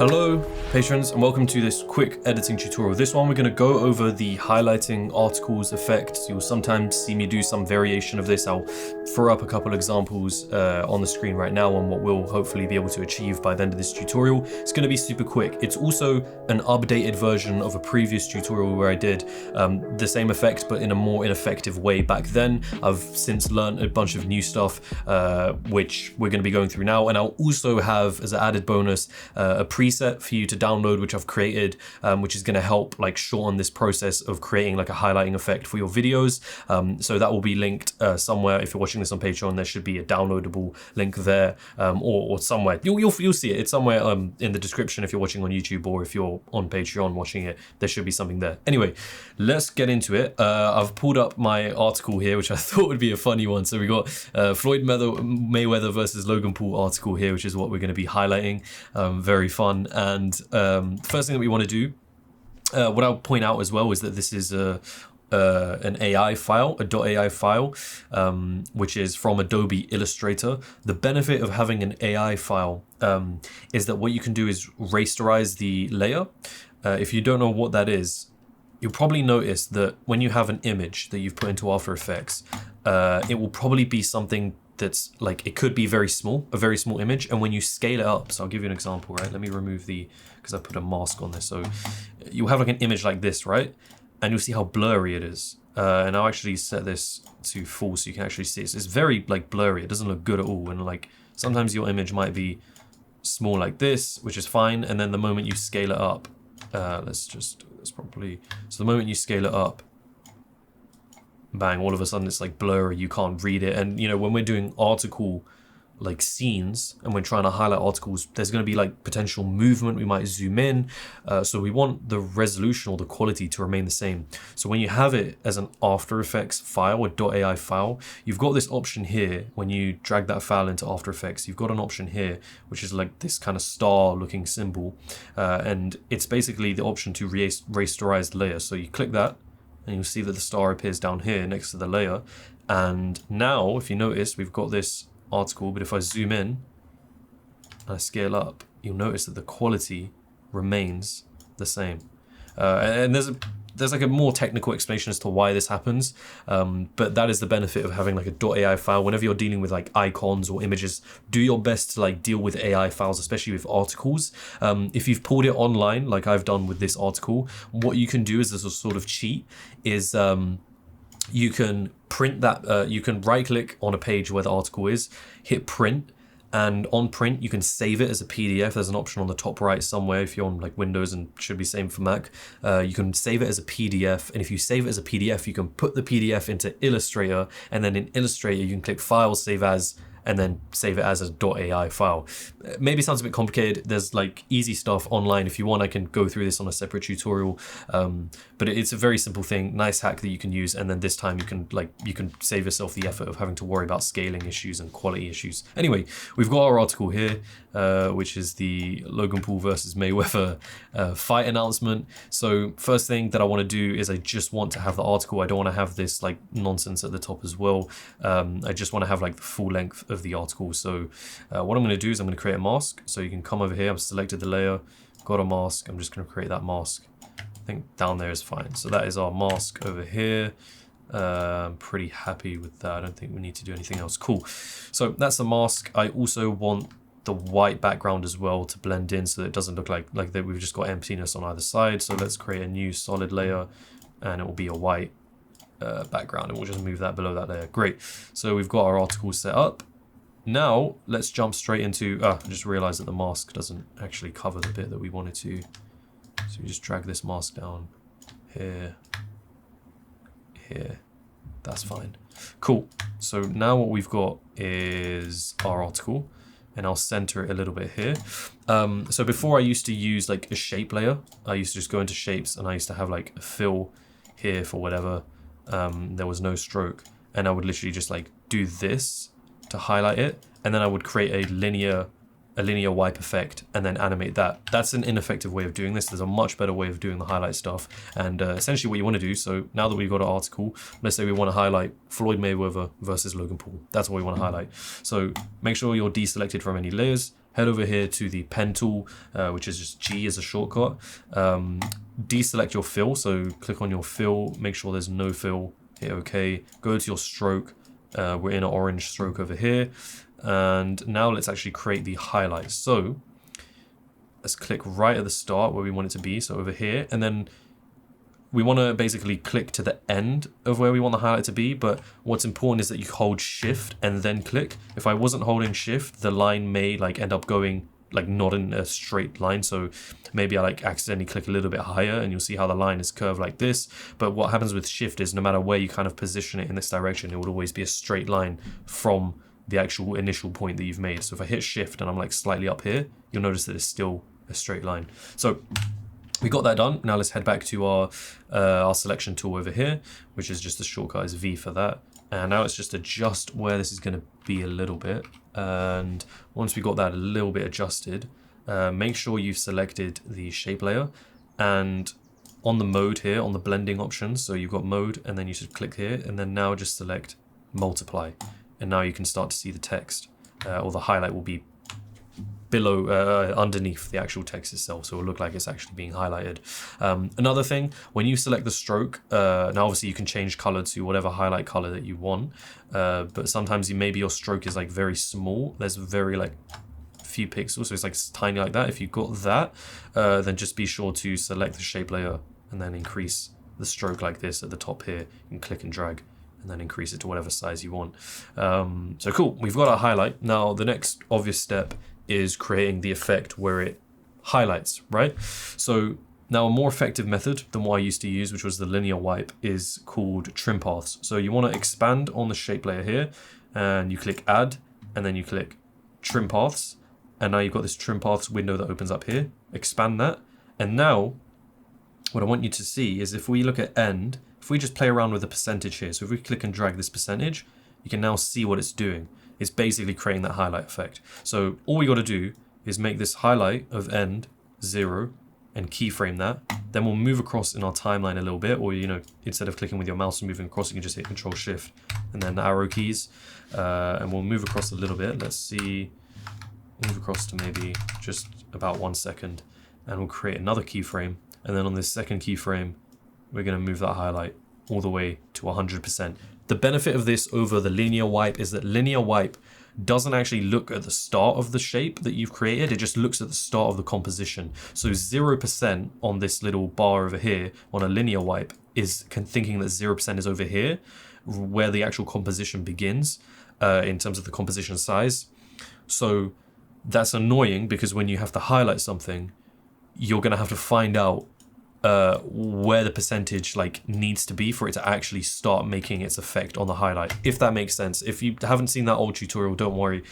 Hello patrons and welcome to this quick editing tutorial. This one we're going to go over the highlighting articles effect. You'll sometimes see me do some variation of this. I'll throw up a couple examples on the screen right now on what we'll hopefully be able to achieve by the end of this tutorial. It's going to be super quick. It's also an updated version of a previous tutorial where I did the same effect but in a more ineffective way back then. I've since learned a bunch of new stuff which we're going to be going through now, and I'll also have as an added bonus a preset for you to download which I've created, which is going to help like shorten this process of creating like a highlighting effect for your videos. So that will be linked somewhere. If you're watching this on Patreon, there should be a downloadable link there, or somewhere. You'll see it. It's somewhere in the description if you're watching on YouTube, or if you're on Patreon watching it, there should be something there. Anyway, let's get into it. I've pulled up my article here, which I thought would be a funny one. So we got Floyd Mayweather versus Logan Paul article here, which is what we're going to be highlighting. Very fun. And first thing that we want to do, what I'll point out as well, is that this is an AI file, a .ai file, which is from Adobe Illustrator. The benefit of having an AI file is that what you can do is rasterize the layer. If you don't know what that is, you'll probably notice that when you have an image that you've put into After Effects, it will probably be something that's like, it could be very small, a very small image, and when you scale it up, so I'll give you an example, right? Let me remove because I put a mask on this. So you'll have like an image like this, right? And you'll see how blurry it is. And I'll actually set this to full so you can actually see it. So it's very like blurry, it doesn't look good at all. And like sometimes your image might be small like this, which is fine. And then the moment you scale it up, so the moment you scale it up, bang, all of a sudden it's like blurry, you can't read it. And you know, when we're doing article like scenes and we're trying to highlight articles, there's going to be like potential movement, we might zoom in, so we want the resolution or the quality to remain the same. So when you have it as an After Effects file, a .ai file, you've got this option here. When you drag that file into After Effects, you've got an option here which is like this kind of star looking symbol, and it's basically the option to rasterize the layer. So you click that and you'll see that the star appears down here next to the layer. And now if you notice, we've got this article, but if I zoom in and I scale up, you'll notice that the quality remains the same. And there's like a more technical explanation as to why this happens, but that is the benefit of having like a .ai file. Whenever you're dealing with like icons or images, do your best to like deal with AI files, especially with articles. If you've pulled it online like I've done with this article, what you can do is, as a sort of cheat, is you can print that, you can right click on a page where the article is, hit print, and on print you can save it as a PDF. There's an option on the top right somewhere if you're on like Windows, and should be same for Mac. You can save it as a PDF, and if you save it as a PDF, you can put the PDF into Illustrator, and then in Illustrator you can click File, Save As, and then save it as a .ai file. Maybe sounds a bit complicated. There's like easy stuff online. If you want, I can go through this on a separate tutorial, but it's a very simple thing, nice hack that you can use, and then this time you can save yourself the effort of having to worry about scaling issues and quality issues. Anyway, we've got our article here, which is the Logan Paul versus Mayweather fight announcement. So first thing that I want to do is I just want to have the article. I don't want to have this like nonsense at the top as well. I just want to have like the full length of the article. So what I'm going to do is I'm going to create a mask. So you can come over here, I've selected the layer, got a mask, I'm just going to create that mask. I think down there is fine. So that is our mask over here. I'm pretty happy with that. I don't think we need to do anything else. Cool. So that's the mask. I also want the white background as well to blend in so that it doesn't look like that we've just got emptiness on either side. So let's create a new solid layer, and it will be a white background, and we'll just move that below that layer. Great. So we've got our article set up. Now let's jump straight into, I just realized that the mask doesn't actually cover the bit that we wanted to. So we just drag this mask down here, here, that's fine. Cool. So now what we've got is our article, and I'll center it a little bit here. So before I used to use like a shape layer. I used to just go into shapes, and I used to have like a fill here for whatever. There was no stroke, and I would literally just like do this to highlight it, and then I would create a linear wipe effect and then animate that. That's an ineffective way of doing this. There's a much better way of doing the highlight stuff, and essentially what you want to do, so now that we've got our article, let's say we want to highlight Floyd Mayweather versus Logan Paul. That's what we want to highlight. So make sure you're deselected from any layers, head over here to the pen tool, which is just G as a shortcut. Deselect your fill, so click on your fill, make sure there's no fill, hit OK, go to your stroke. We're in an orange stroke over here, and now let's actually create the highlights. So let's click right at the start where we want it to be, so over here, and then we want to basically click to the end of where we want the highlight to be, but what's important is that you hold shift and then click. If I wasn't holding shift, the line may like end up going like not in a straight line, so maybe I like accidentally click a little bit higher and you'll see how the line is curved like this. But what happens with shift is no matter where you kind of position it in this direction, it would always be a straight line from the actual initial point that you've made. So if I hit shift and I'm like slightly up here, you'll notice that it's still a straight line. So we got that done. Now let's head back to our selection tool over here, which is just the shortcut is V for that. And now let's just adjust where this is going to be a little bit. And once we got that a little bit adjusted, make sure you've selected the shape layer. And on the mode here, on the blending options, so you've got mode, and then you should click here, and then now just select multiply. And now you can start to see the text, or the highlight will be below, underneath the actual text itself, so it'll look like it's actually being highlighted. Another thing, when you select the stroke, now obviously you can change color to whatever highlight color that you want, but sometimes maybe your stroke is like very small, there's very like few pixels, so it's like tiny like that. If you've got that, then just be sure to select the shape layer and then increase the stroke like this at the top here. You can click and drag and then increase it to whatever size you want. So cool, we've got our highlight. Now the next obvious step is creating the effect where it highlights, right? So now a more effective method than what I used to use, which was the linear wipe, is called trim paths. So you want to expand on the shape layer here, and you click add, and then you click trim paths, and now you've got this trim paths window that opens up here. Expand that, and now what I want you to see is if we look at end, if we just play around with the percentage here, so if we click and drag this percentage, you can now see what it's doing. It's basically creating that highlight effect. So all we got to do is make this highlight of end 0 and keyframe that. Then we'll move across in our timeline a little bit, or instead of clicking with your mouse and moving across, you can just hit Control Shift and then the arrow keys, and we'll move across a little bit. Let's see, move across to maybe just about 1 second, and we'll create another keyframe. And then on this second keyframe, we're going to move that highlight all the way to 100%. The benefit of this over the linear wipe is that linear wipe doesn't actually look at the start of the shape that you've created, it just looks at the start of the composition. So 0% on this little bar over here on a linear wipe is thinking that 0% is over here, where the actual composition begins in terms of the composition size. So that's annoying because when you have to highlight something, you're going to have to find out where the percentage like needs to be for it to actually start making its effect on the highlight, if that makes sense. If you haven't seen that old tutorial, don't worry,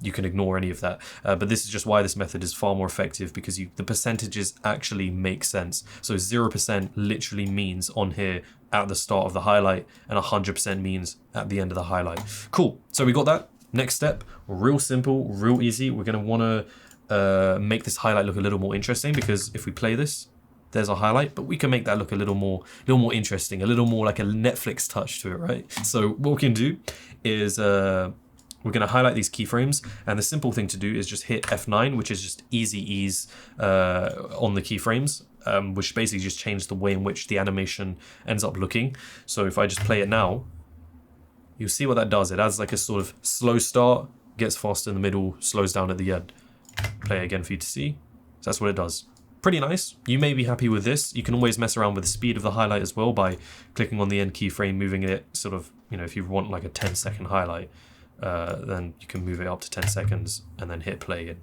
you can ignore any of that, but this is just why this method is far more effective, because the percentages actually make sense. So 0% literally means on here at the start of the highlight, and 100% means at the end of the highlight. Cool, so we got that. Next step, real simple, real easy. We're going to want to make this highlight look a little more interesting, because if we play this, there's a highlight, but we can make that look a little more interesting, a little more like a Netflix touch to it, right? So what we can do is we're going to highlight these keyframes, and the simple thing to do is just hit F9, which is just easy ease on the keyframes, which basically just changes the way in which the animation ends up looking. So if I just play it now, you'll see what that does. It adds like a sort of slow start, gets faster in the middle, slows down at the end. Play it again for you to see. So that's what it does. Pretty nice. You may be happy with this. You can always mess around with the speed of the highlight as well by clicking on the end keyframe, moving it sort of, if you want like a 10-second highlight, then you can move it up to 10 seconds and then hit play, and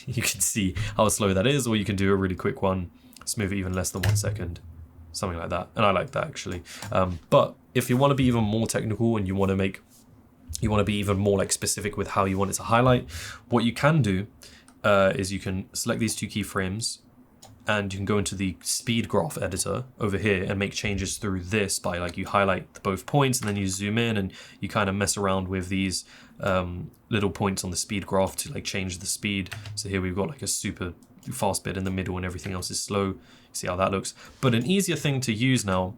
you can see how slow that is. Or you can do a really quick one, smooth it even less than 1 second, something like that. And I like that actually. But if you want to be even more technical and you want to be even more like specific with how you want it to highlight, what you can do is you can select these two keyframes, and you can go into the speed graph editor over here and make changes through this by like you highlight both points and then you zoom in and you kind of mess around with these little points on the speed graph to like change the speed. So here we've got like a super fast bit in the middle and everything else is slow. See how that looks. But an easier thing to use now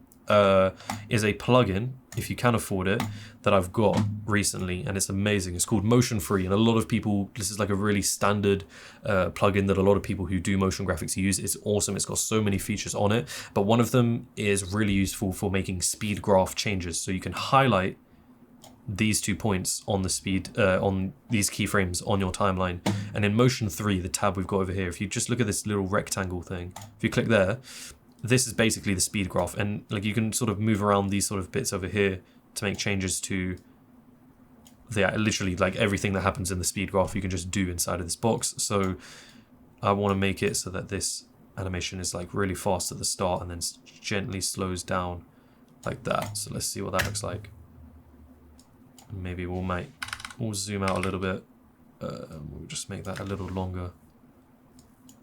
is a plugin if you can afford it, that I've got recently, and it's amazing. It's called Motion Free, and a lot of people, this is like a really standard plugin that a lot of people who do motion graphics use. It's awesome. It's got so many features on it, but one of them is really useful for making speed graph changes. So you can highlight these 2 points on the speed, on these keyframes on your timeline. And in Motion 3, the tab we've got over here, if you just look at this little rectangle thing, if you click there, this is basically the speed graph, and like you can sort of move around these sort of bits over here to make changes to literally like everything that happens in the speed graph you can just do inside of this box. So I want to make it so that this animation is like really fast at the start and then gently slows down like that. So let's see what that looks like. Maybe we'll zoom out a little bit. We'll just make that a little longer.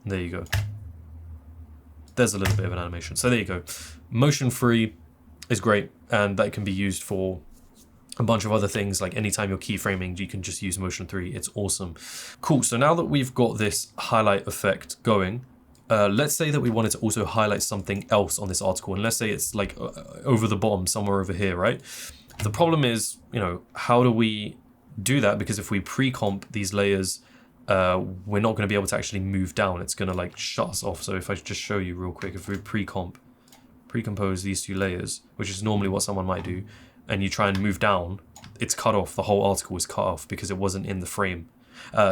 There you go. There's a little bit of an animation. So there you go. Motion free is great, and that can be used for a bunch of other things. Like anytime you're keyframing, you can just use Motion 3. It's awesome. Cool. So now that we've got this highlight effect going, let's say that we wanted to also highlight something else on this article, and let's say it's like over the bottom, somewhere over here, right? The problem is, you know, how do we do that? Because if we pre-comp these layers, we're not going to be able to actually move down. It's going to like shut us off. So if I just show you real quick, if we pre-compose these 2 layers, which is normally what someone might do, and you try and move down, it's cut off. The whole article is cut off because it wasn't in the frame.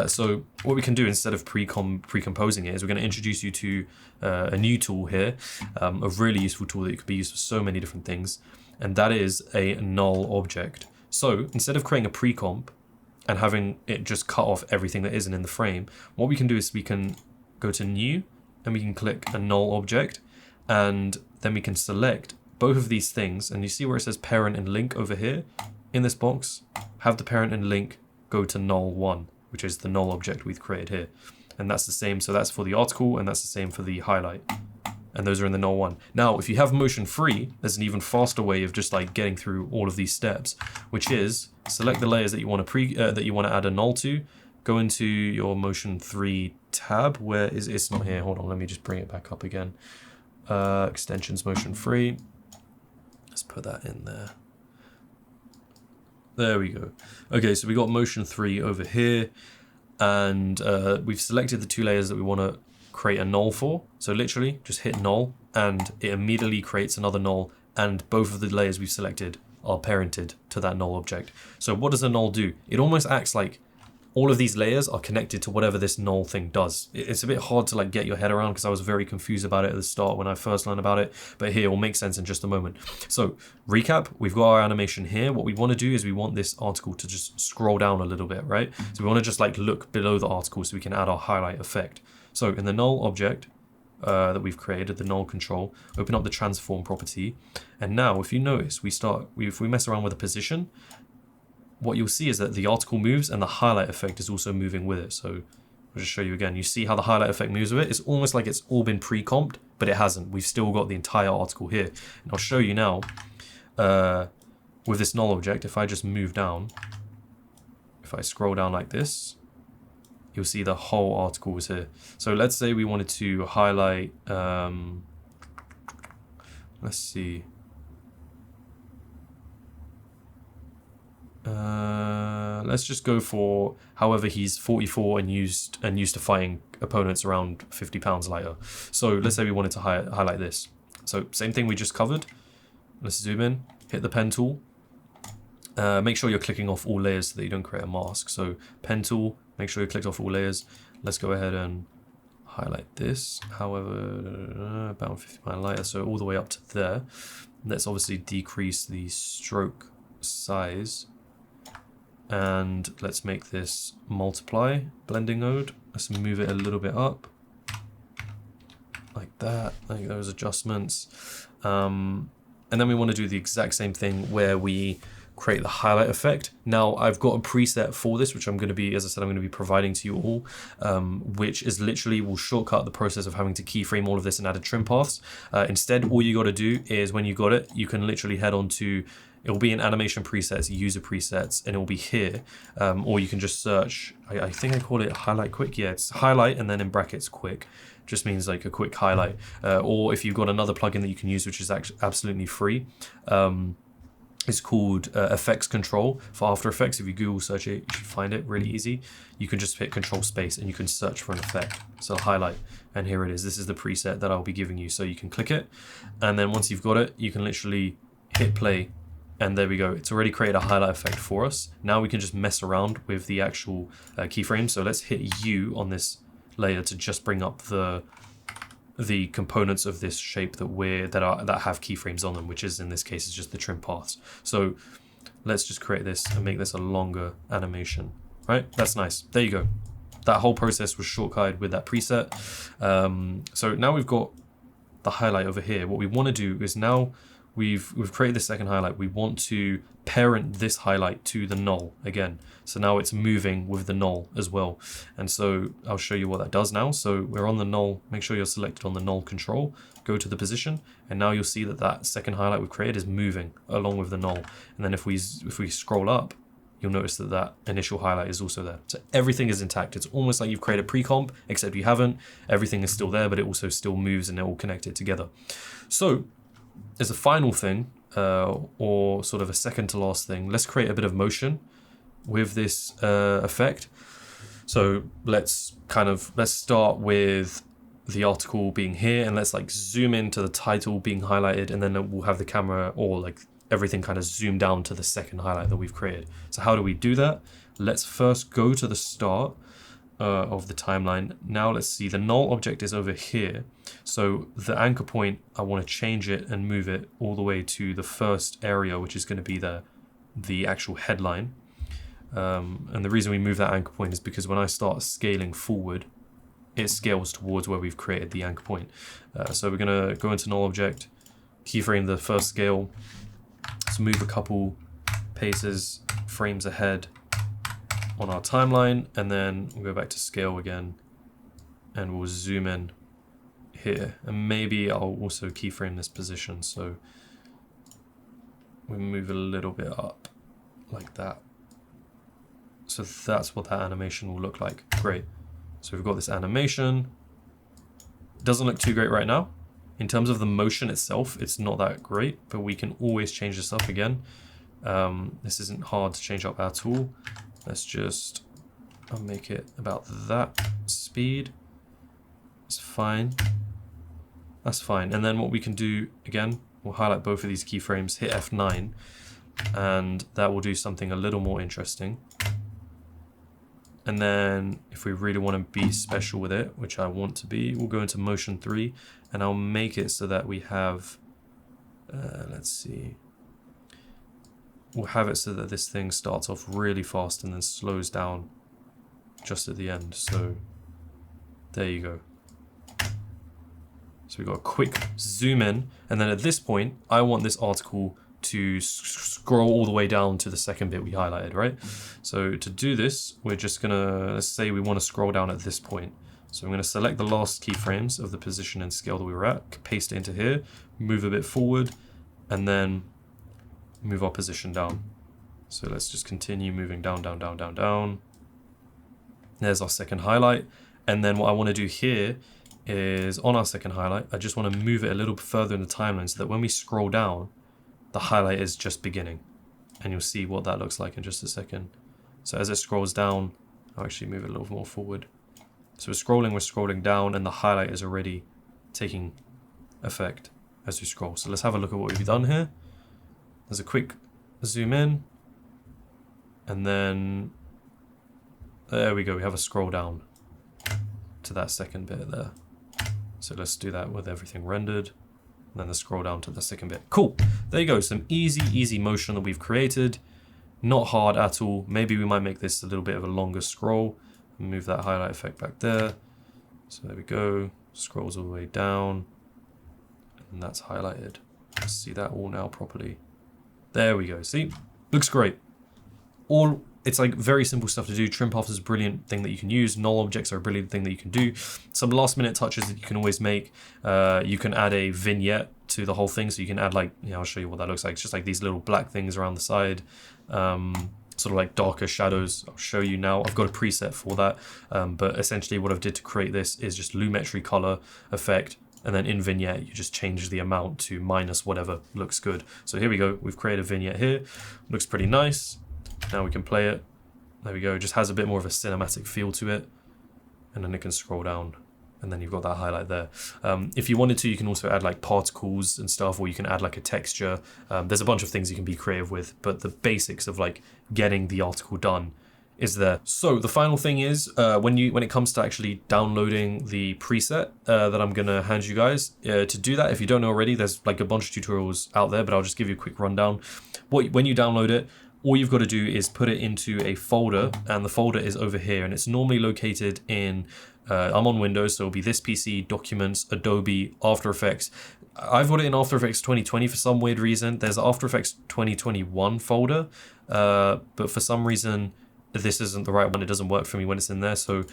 So what we can do instead of pre-composing it is we're going to introduce you to a new tool here, a really useful tool that could be used for so many different things, and that is a null object. So instead of creating a pre-comp and having it just cut off everything that isn't in the frame, what we can do is we can go to new and we can click a null object, and then we can select both of these things, and you see where it says parent and link over here in this box, have the parent and link go to null1, which is the null object we've created here. And that's the same, so that's for the article, and that's the same for the highlight. And those are in the null1. Now, if you have motion free, there's an even faster way of just like getting through all of these steps, which is select the layers that you want to add a null to, go into your motion 3 tab, where is it's not here. Hold on, let me just bring it back up again. Extensions motion free. Let's put that in there. There we go. Okay, so we got motion 3 over here, and we've selected the 2 layers that we want to create a null for. So literally just hit null and it immediately creates another null, and both of the layers we've selected are parented to that null object. So what does a null do? It almost acts like all of these layers are connected to whatever this null thing does. It's a bit hard to like get your head around because I was very confused about it at the start when I first learned about it, but here it will make sense in just a moment. So recap, we've got our animation here. What we want to do is we want this article to just scroll down a little bit, right? So we want to just like look below the article so we can add our highlight effect. So in the null object that we've created, the null control, open up the transform property. And now if you notice, if we mess around with the position, what you'll see is that the article moves and the highlight effect is also moving with it. So I'll just show you again. You see how the highlight effect moves with it? It's almost like it's all been pre-comped, but it hasn't. We've still got the entire article here. And I'll show you now with this null object, if I just move down, if I scroll down like this, you'll see the whole article was here. So let's say we wanted to highlight, let's see. Let's just go for however he's 44 and used to fighting opponents around 50 pounds lighter. So let's say we wanted to highlight this. So same thing we just covered. Let's zoom in, hit the pen tool. Make sure you're clicking off all layers so that you don't create a mask. So pen tool, make sure you clicked off all layers. Let's go ahead and highlight this. However, about 50 pounds lighter, so all the way up to there. Let's obviously decrease the stroke size. And let's make this multiply blending node. Let's move it a little bit up. Like that, like those adjustments. And then we want to do the exact same thing where we create the highlight effect. Now I've got a preset for this, which I'm going to be, as I said, I'm going to be providing to you all, which is literally will shortcut the process of having to keyframe all of this and add trim paths. Instead, all you got to do is when you got it, you can literally head on to, it will be in animation presets, user presets, and it will be here. Or you can just search, I think I call it highlight quick. Yeah, it's highlight and then in brackets quick. Just means like a quick highlight. Or if you've got another plugin that you can use, which is actually absolutely free, is called effects control for After Effects. If you Google search it, you should find it really easy. You can just hit control space and you can search for an effect. So highlight, and here it is. This is the preset that I'll be giving you. So you can click it, and then once you've got it, you can literally hit play, and there we go. It's already created a highlight effect for us. Now we can just mess around with the actual keyframe. So let's hit U on this layer to just bring up the components of this shape that have keyframes on them, which is in this case is just the trim paths. So let's just create this and make this a longer animation. Right, that's nice. There you go. That whole process was shortcutted with that preset. So now we've got the highlight over here. What we want to do is now we've created the second highlight. We want to parent this highlight to the null again. So now it's moving with the null as well. And so I'll show you what that does now. So we're on the null. Make sure you're selected on the null control. Go to the position, and now you'll see that that second highlight we've created is moving along with the null. And then if we scroll up, you'll notice that that initial highlight is also there. So everything is intact. It's almost like you've created a pre-comp, except you haven't. Everything is still there, but it also still moves and they're all connected together. So as a final thing, or sort of a second to last thing, let's create a bit of motion with this effect. So let's start with the article being here, and let's like zoom into the title being highlighted, and then we'll have the camera or like everything kind of zoom down to the second highlight that we've created. So how do we do that? Let's first go to the start of the timeline. Now let's see, the null object is over here. So the anchor point, I want to change it and move it all the way to the first area, which is going to be the actual headline. And the reason we move that anchor point is because when I start scaling forward, it scales towards where we've created the anchor point. So we're going to go into null object, keyframe the first scale. Let's move a couple frames ahead on our timeline, and then we'll go back to scale again, and we'll zoom in here. And maybe I'll also keyframe this position, so we move a little bit up like that. So that's what that animation will look like. Great. So we've got this animation. It doesn't look too great right now. In terms of the motion itself, it's not that great, but we can always change this up again. This isn't hard to change up at all. Let's just make it about that speed. It's fine. That's fine. And then what we can do, again, we'll highlight both of these keyframes, hit F9, and that will do something a little more interesting. And then if we really want to be special with it, which I want to be, we'll go into motion 3, and I'll make it so that we have, let's see, we'll have it so that this thing starts off really fast and then slows down just at the end. So there you go. So we've got a quick zoom in, and then at this point, I want this article to scroll all the way down to the second bit we highlighted, right? So to do this, we're just gonna, let's say we want to scroll down at this point. So I'm gonna select the last keyframes of the position and scale that we were at, paste it into here, move a bit forward, and then move our position down. So let's just continue moving down, down, down, down, down. There's our second highlight. And then what I want to do here is on our second highlight, I just want to move it a little bit further in the timeline so that when we scroll down, the highlight is just beginning. And you'll see what that looks like in just a second. So as it scrolls down, I'll actually move it a little more forward. So we're scrolling down, and the highlight is already taking effect as we scroll. So let's have a look at what we've done here. There's a quick zoom in, and then there we go. We have a scroll down to that second bit there. So let's do that with everything rendered, and then the scroll down to the second bit. Cool. There you go. Some easy motion that we've created. Not hard at all. Maybe we might make this a little bit of a longer scroll. Move that highlight effect back there. So there we go. Scrolls all the way down, and that's highlighted. Let's see that all now properly. There we go. See, looks great. It's like very simple stuff to do. Trim paths is a brilliant thing that you can use. Null objects are a brilliant thing that you can do. Some last minute touches that you can always make. You can add a vignette to the whole thing. So you can add, like, I'll show you what that looks like. It's just like these little black things around the side. Sort of like darker shadows. I'll show you now. I've got a preset for that. But essentially what I've did to create this is just Lumetri color effect, And then in vignette, you just change the amount to minus whatever looks good. So here we go. We've created a vignette here. Looks pretty nice. Now we can play it. There we go. It just has a bit more of a cinematic feel to it. And then it can scroll down. And then you've got that highlight there. If you wanted to, you can also add like particles and stuff, or you can add like a texture. There's a bunch of things you can be creative with, but the basics of like getting the article done is there. So the final thing is when it comes to actually downloading the preset that I'm gonna hand you guys to do that. If you don't know already, there's like a bunch of tutorials out there, but I'll just give you a quick rundown. When you download it, all you've got to do is put it into a folder, and the folder is over here, and it's normally located in I'm on Windows, so it'll be this PC, Documents, Adobe, After Effects. I've got it in After Effects 2020 for some weird reason. There's After Effects 2021 folder, but for some reason this isn't the right one. It doesn't work for me when it's in there. So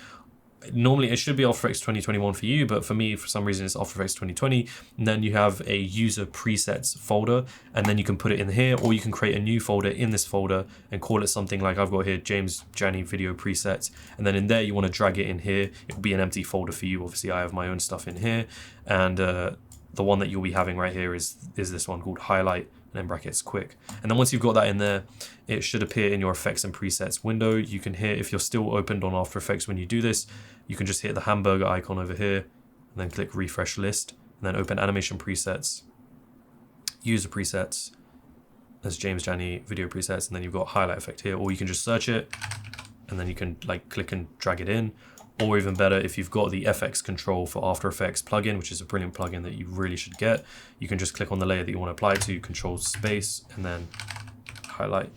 normally it should be After Effects 2021 for you, but for me, for some reason, it's After Effects 2020. And then you have a user presets folder, and then you can put it in here, or you can create a new folder in this folder and call it something like I've got here, James Jani video presets. And then in there, you want to drag it in here. It'll be an empty folder for you. Obviously, I have my own stuff in here. And the one that you'll be having right here is this one called highlight, and then brackets quick. And then once you've got that in there, it should appear in your effects and presets window. You can hit, if you're still opened on After Effects when you do this, you can just hit the hamburger icon over here and then click refresh list, and then open animation presets, user presets, as James Jani video presets, and then you've got highlight effect here, or you can just search it and then you can like click and drag it in. Or even better, if you've got the FX control for After Effects plugin, which is a brilliant plugin that you really should get, you can just click on the layer that you want to apply to, control space, and then highlight,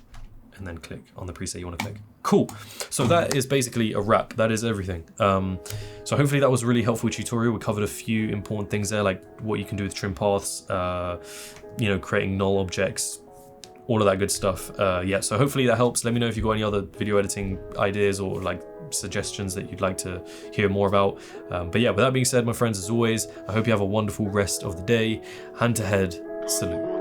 and then click on the preset you want to click. Cool. So that is basically a wrap. That is everything. So hopefully that was a really helpful tutorial. We covered a few important things there, like what you can do with trim paths, creating null objects, all of that good stuff. Yeah, so hopefully that helps. Let me know if you've got any other video editing ideas or like suggestions that you'd like to hear more about. But yeah, with that being said, my friends, as always, I hope you have a wonderful rest of the day. Hand to head, salute.